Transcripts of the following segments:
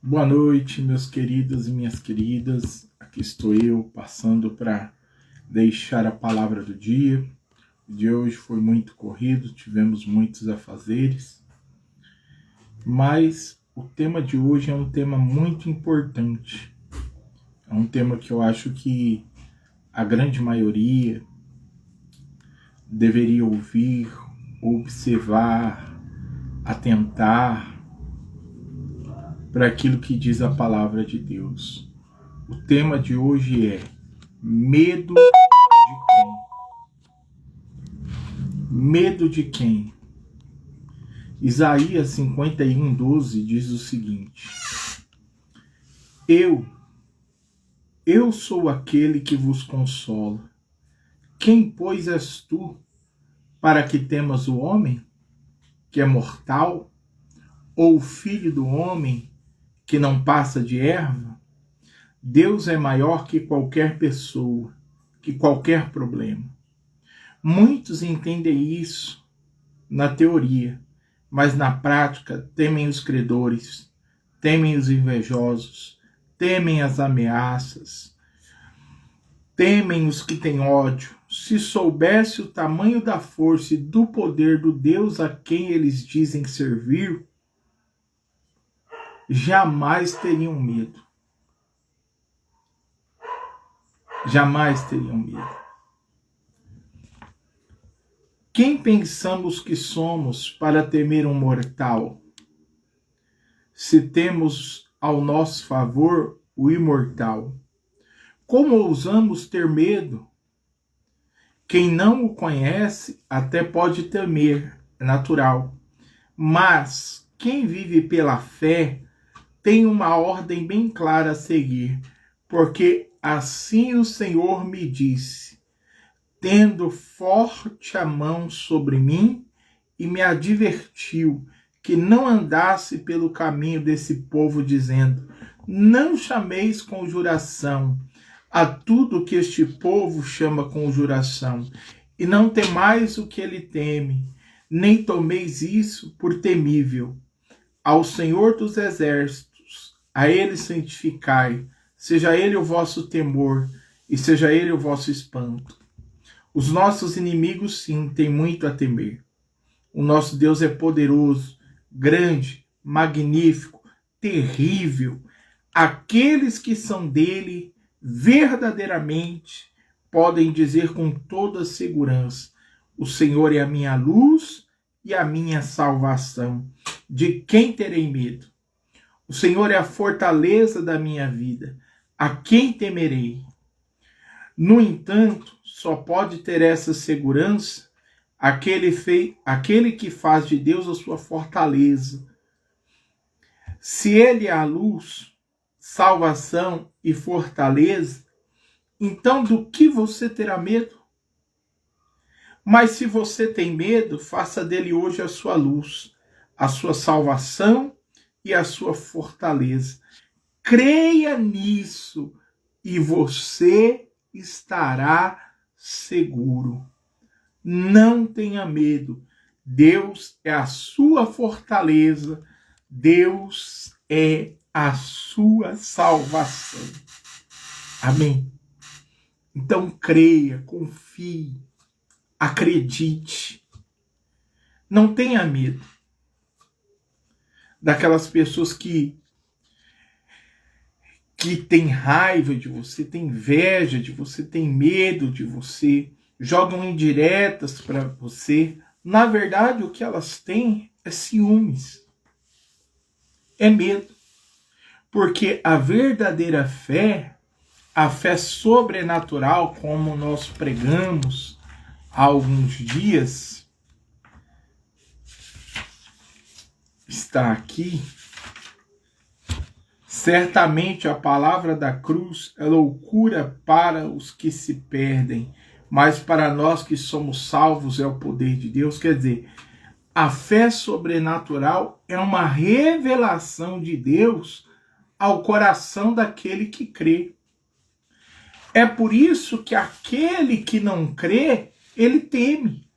Boa noite, meus queridos e minhas queridas. Aqui estou eu passando para deixar a palavra do dia. O dia de hoje foi muito corrido, tivemos muitos afazeres, mas o tema de hoje é um tema muito importante. É um tema que eu acho que a grande maioria deveria ouvir, observar, atentar para aquilo que diz a palavra de Deus. O tema de hoje é medo de quem? Medo de quem? Isaías 51:12 diz o seguinte: Eu sou aquele que vos consola. Quem, pois, és tu para que temas o homem, que é mortal, ou o filho do homem, que não passa de erva? Deus é maior que qualquer pessoa, que qualquer problema. Muitos entendem isso na teoria, mas na prática temem os credores, temem os invejosos, temem as ameaças, temem os que têm ódio. Se soubesse o tamanho da força e do poder do Deus a quem eles dizem servir, jamais teriam medo. Jamais teriam medo. Quem pensamos que somos para temer um mortal, se temos ao nosso favor o imortal? Como ousamos ter medo? Quem não o conhece até pode temer, é natural. Mas quem vive pela fé tem uma ordem bem clara a seguir, porque assim o Senhor me disse, tendo forte a mão sobre mim, e me advertiu que não andasse pelo caminho desse povo, dizendo: não chameis conjuração a tudo que este povo chama conjuração, e não temais o que ele teme, nem tomeis isso por temível. Ao Senhor dos exércitos, a ele santificai, seja ele o vosso temor, e seja ele o vosso espanto. Os nossos inimigos, sim, têm muito a temer. O nosso Deus é poderoso, grande, magnífico, terrível. Aqueles que são dele, verdadeiramente, podem dizer com toda segurança: o Senhor é a minha luz e a minha salvação. De quem terei medo? O Senhor é a fortaleza da minha vida. A quem temerei? No entanto, só pode ter essa segurança aquele que faz de Deus a sua fortaleza. Se ele é a luz, salvação e fortaleza, então do que você terá medo? Mas se você tem medo, faça dele hoje a sua luz, a sua salvação e a sua fortaleza. Creia nisso e você estará seguro. Não tenha medo. Deus é a sua fortaleza. Deus é a sua salvação. Amém? Então creia, confie, acredite. Não tenha medo daquelas pessoas que têm raiva de você, têm inveja de você, têm medo de você, jogam indiretas para você. Na verdade, o que elas têm é ciúmes, é medo. Porque a verdadeira fé, a fé sobrenatural, como nós pregamos há alguns dias, está aqui. Certamente a palavra da cruz é loucura para os que se perdem, mas para nós que somos salvos é o poder de Deus. Quer dizer, a fé sobrenatural é uma revelação de Deus ao coração daquele que crê. É por isso que aquele que não crê, ele teme.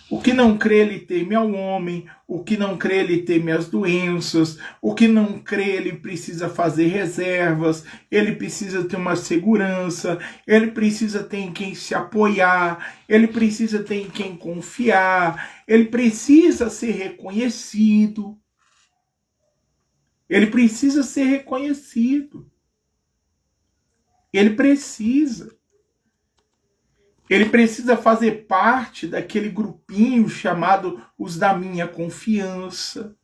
O que não crê, ele teme ao homem. O que não crê, ele teme as doenças. O que não crê, ele precisa fazer reservas. Ele precisa ter uma segurança. Ele precisa ter em quem se apoiar. Ele precisa ter em quem confiar. Ele precisa ser reconhecido. Ele precisa ser reconhecido. Ele precisa. Ele precisa fazer parte daquele grupinho chamado os da minha confiança.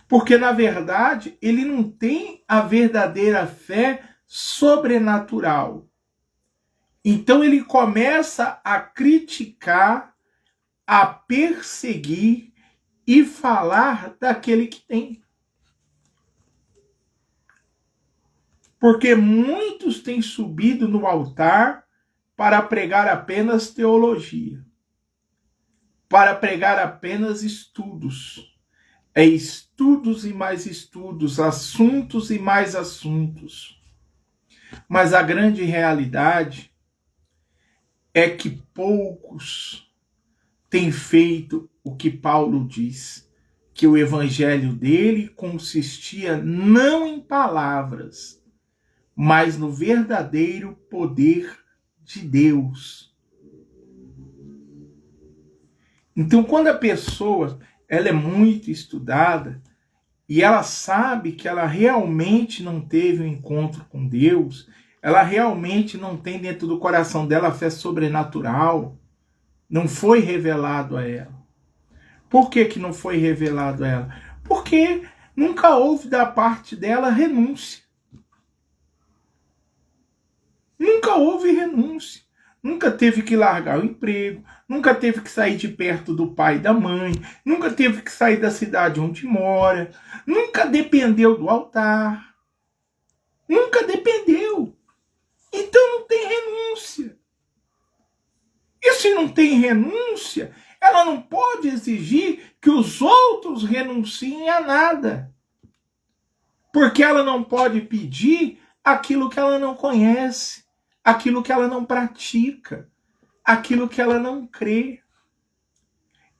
Porque, na verdade, ele não tem a verdadeira fé sobrenatural. Então ele começa a criticar, a perseguir e falar daquele que tem. Porque muitos têm subido no altar para pregar apenas teologia, para pregar apenas estudos. É estudos e mais estudos, assuntos e mais assuntos. Mas a grande realidade é que poucos têm feito o que Paulo diz, que o evangelho dele consistia não em palavras, mas no verdadeiro poder de Deus. Então, quando a pessoa ela é muito estudada e ela sabe que ela realmente não teve um encontro com Deus, ela realmente não tem dentro do coração dela a fé sobrenatural, não foi revelado a ela. Por que que não foi revelado a ela? Porque nunca houve da parte dela renúncia. Nunca houve renúncia. Nunca teve que largar o emprego, nunca teve que sair de perto do pai e da mãe, nunca teve que sair da cidade onde mora, nunca dependeu do altar. Nunca dependeu. Então não tem renúncia. E se não tem renúncia, ela não pode exigir que os outros renunciem a nada. Porque ela não pode pedir aquilo que ela não conhece, aquilo que ela não pratica, aquilo que ela não crê.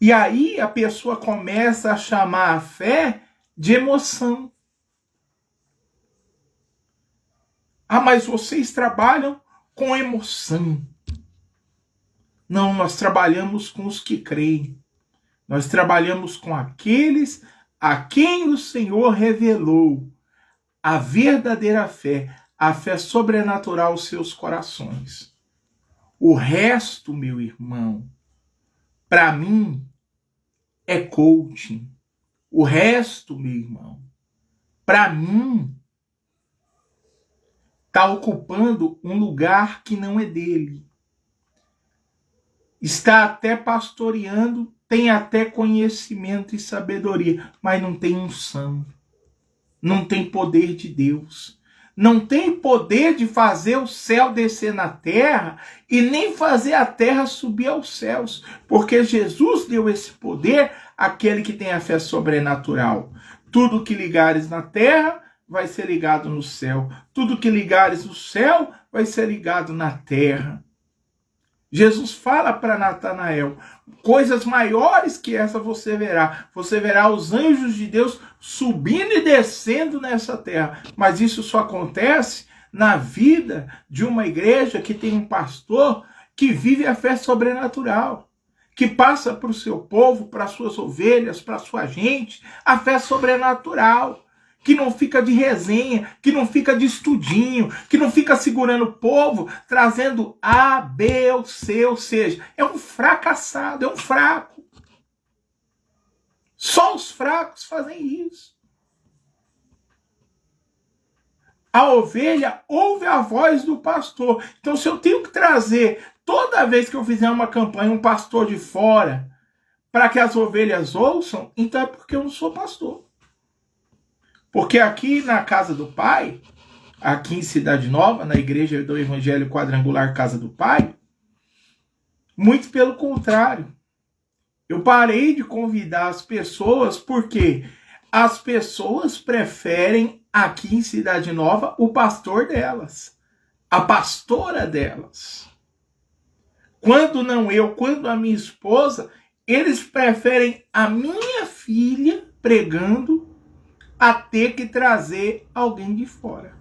E aí a pessoa começa a chamar a fé de emoção. Ah, mas vocês trabalham com emoção. Não, nós trabalhamos com os que creem. Nós trabalhamos com aqueles a quem o Senhor revelou a verdadeira fé, a fé sobrenatural aos seus corações. O resto, meu irmão, para mim, é coaching. O resto, meu irmão, para mim, está ocupando um lugar que não é dele. Está até pastoreando, tem até conhecimento e sabedoria, mas não tem unção. Não tem poder de Deus. Não tem poder de fazer o céu descer na terra e nem fazer a terra subir aos céus. Porque Jesus deu esse poder àquele que tem a fé sobrenatural. Tudo que ligares na terra vai ser ligado no céu. Tudo que ligares no céu vai ser ligado na terra. Jesus fala para Natanael, coisas maiores que essa você verá. Você verá os anjos de Deus subindo e descendo nessa terra. Mas isso só acontece na vida de uma igreja que tem um pastor que vive a fé sobrenatural. Que passa para o seu povo, para as suas ovelhas, para a sua gente, a fé sobrenatural. Que não fica de resenha, que não fica de estudinho, que não fica segurando o povo, trazendo A, B ou C, ou seja, é um fracassado, é um fraco. Só os fracos fazem isso. A ovelha ouve a voz do pastor. Então, se eu tenho que trazer, toda vez que eu fizer uma campanha, um pastor de fora, para que as ovelhas ouçam, então é porque eu não sou pastor. Porque aqui na casa do Pai, aqui em Cidade Nova, na igreja do Evangelho Quadrangular Casa do Pai, muito pelo contrário. Eu parei de convidar as pessoas porque as pessoas preferem aqui em Cidade Nova o pastor delas, a pastora delas. Quando não eu, quando a minha esposa, eles preferem a minha filha pregando a ter que trazer alguém de fora.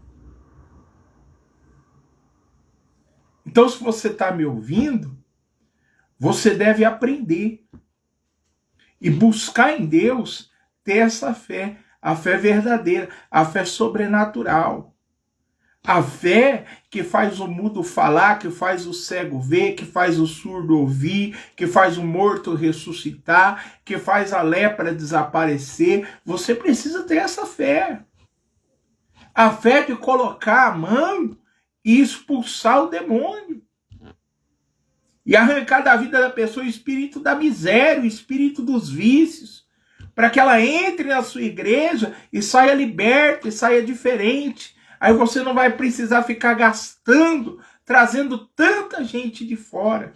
Então, se você está me ouvindo, você deve aprender e buscar em Deus ter essa fé, a fé verdadeira, a fé sobrenatural. A fé que faz o mudo falar, que faz o cego ver, que faz o surdo ouvir, que faz o morto ressuscitar, que faz a lepra desaparecer. Você precisa ter essa fé. A fé de colocar a mão e expulsar o demônio. E arrancar da vida da pessoa o espírito da miséria, o espírito dos vícios, para que ela entre na sua igreja e saia liberta, e saia diferente. Aí você não vai precisar ficar gastando, trazendo tanta gente de fora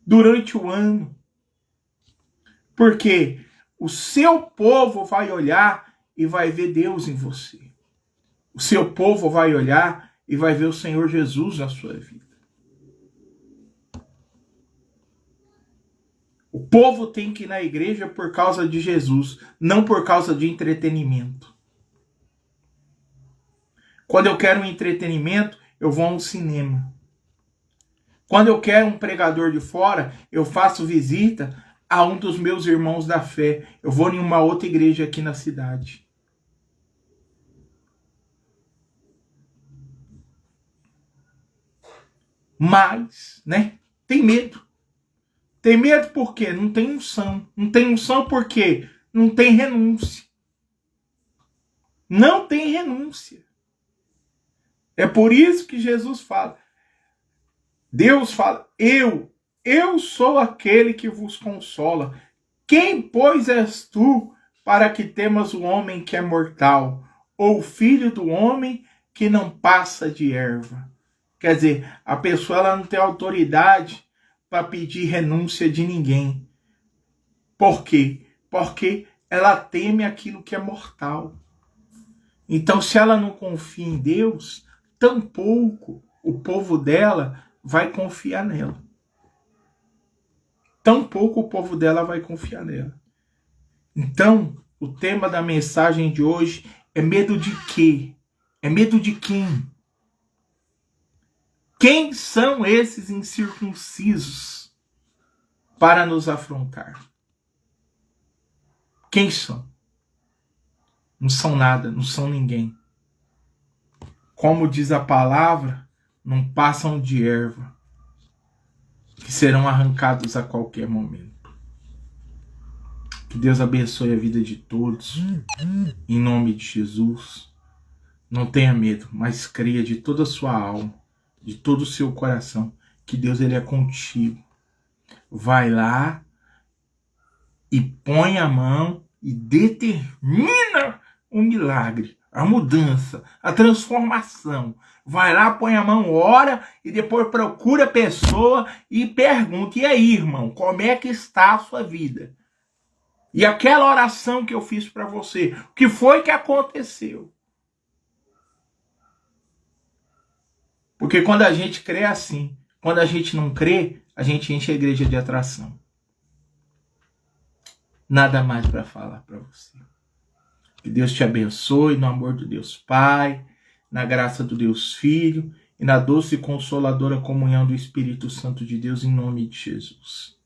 durante o ano. Porque o seu povo vai olhar e vai ver Deus em você. O seu povo vai olhar e vai ver o Senhor Jesus na sua vida. O povo tem que ir na igreja por causa de Jesus, não por causa de entretenimento. Quando eu quero um entretenimento, eu vou a um cinema. Quando eu quero um pregador de fora, eu faço visita a um dos meus irmãos da fé. Eu vou em uma outra igreja aqui na cidade. Mas, tem medo. Tem medo por quê? Não tem unção. Não tem unção por quê? Não tem renúncia. Não tem renúncia. É por isso que Jesus fala. Deus fala, eu sou aquele que vos consola. Quem, pois, és tu para que temas o homem que é mortal, ou o filho do homem que não passa de erva? Quer dizer, a pessoa ela não tem autoridade para pedir renúncia de ninguém. Por quê? Porque ela teme aquilo que é mortal. Então, se ela não confia em Deus, tampouco o povo dela vai confiar nela. Tampouco o povo dela vai confiar nela. Então, o tema da mensagem de hoje é medo de quê? É medo de quem? Quem são esses incircuncisos para nos afrontar? Quem são? Não são nada, não são ninguém. Como diz a palavra, não passam de erva, que serão arrancados a qualquer momento. Que Deus abençoe a vida de todos, em nome de Jesus. Não tenha medo, mas creia de toda a sua alma, de todo o seu coração, que Deus ele é contigo. Vai lá e põe a mão e determina o milagre, a mudança, a transformação. Vai lá, põe a mão, ora e depois procura a pessoa e pergunta: e aí, irmão, como é que está a sua vida? E aquela oração que eu fiz para você, o que foi que aconteceu? Porque quando a gente crê assim, quando a gente não crê, a gente enche a igreja de atração. Nada mais para falar para você. Que Deus te abençoe no amor de Deus Pai, na graça do Deus Filho e na doce e consoladora comunhão do Espírito Santo de Deus, em nome de Jesus.